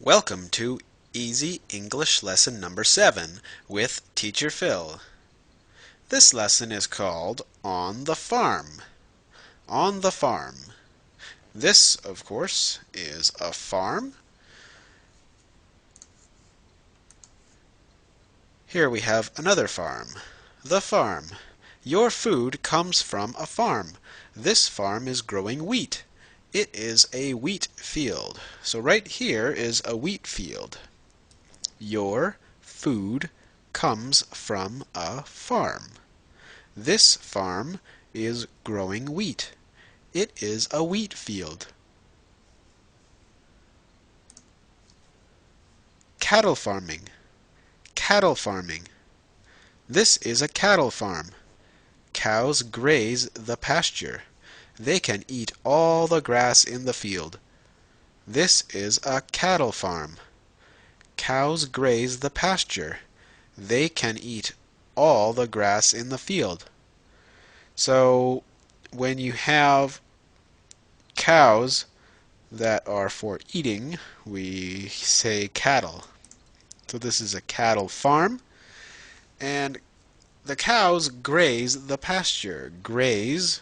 Welcome to Easy English Lesson number 7 with Teacher Phil. This lesson is called On the Farm. On the farm. This, of course, is a farm. Here we have another farm. The farm. Your food comes from a farm. This farm is growing wheat. It is a wheat field. So right here is a wheat field. Your food comes from a farm. This farm is growing wheat. It is a wheat field. Cattle farming. Cattle farming. This is a cattle farm. Cows graze the pasture. They can eat all the grass in the field. This is a cattle farm. Cows graze the pasture. They can eat all the grass in the field. So when you have cows that are for eating, we say cattle. So this is a cattle farm, and the cows graze the pasture. Graze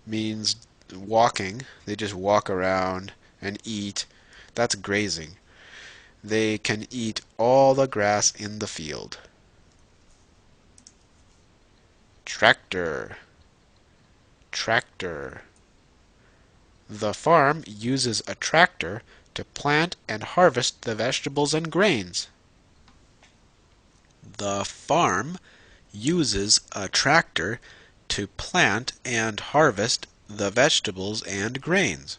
means walking. They just walk around and eat. That's grazing. They can eat all the grass in the field. Tractor. Tractor. The farm uses a tractor to plant and harvest the vegetables and grains. The farm uses a tractor to plant and harvest the vegetables and grains.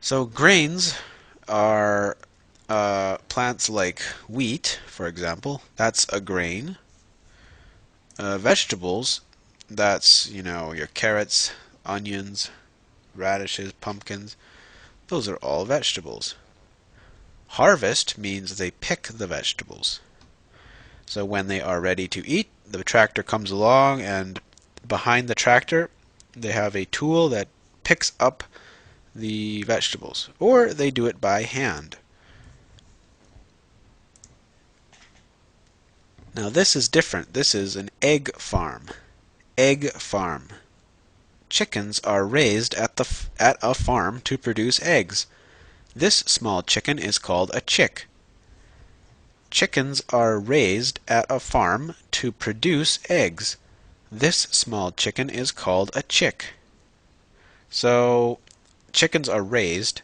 So grains are plants like wheat, for example. That's a grain. Vegetables, that's, your carrots, onions, radishes, pumpkins. Those are all vegetables. Harvest means they pick the vegetables. So when they are ready to eat, the tractor comes along, and behind the tractor they have a tool that picks up the vegetables, or they do it by hand. Now this is different. This is an egg farm. Egg farm. Chickens are raised at a farm to produce eggs. This small chicken is called a chick. Chickens are raised at a farm to produce eggs. This small chicken is called a chick. So chickens are raised.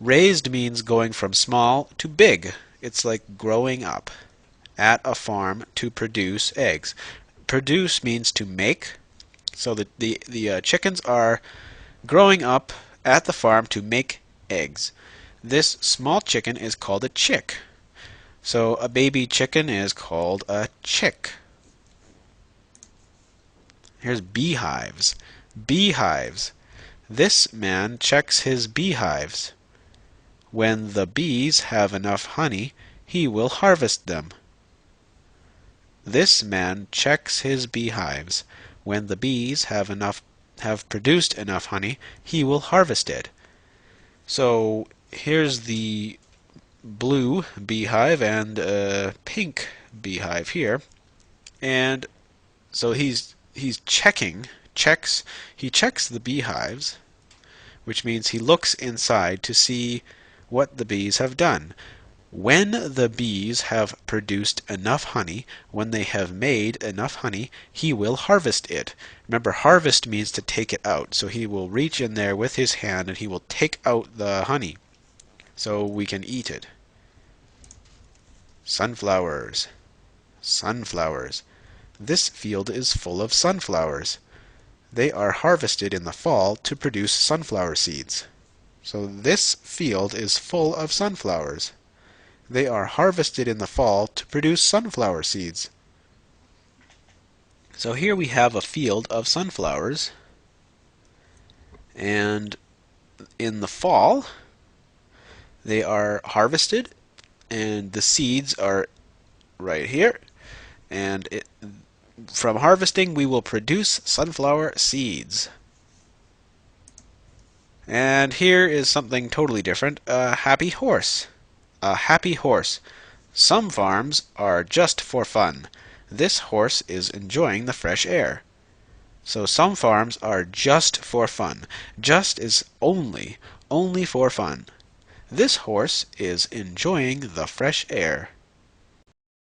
Raised means going from small to big. It's like growing up at a farm to produce eggs. Produce means to make. So the chickens are growing up at the farm to make eggs. This small chicken is called a chick. So a baby chicken is called a chick. Here's beehives. Beehives. This man checks his beehives. When the bees have enough honey, he will harvest them. This man checks his beehives. When the bees have produced enough honey, he will harvest it. So here's the blue beehive and pink beehive here, and so he checks the beehives, which means he looks inside to see what the bees have done. When the bees have produced enough honey, when they have made enough honey, he will harvest it. Remember, harvest means to take it out. So he will reach in there with his hand and he will take out the honey so we can eat it. Sunflowers. Sunflowers. This field is full of sunflowers. They are harvested in the fall to produce sunflower seeds. So this field is full of sunflowers. They are harvested in the fall to produce sunflower seeds. So here we have a field of sunflowers, and in the fall they are harvested, and the seeds are right here, and from harvesting we will produce sunflower seeds. And here is something totally different, a happy horse. A happy horse. Some farms are just for fun. This horse is enjoying the fresh air. So some farms are just for fun. Just is only for fun. This horse is enjoying the fresh air.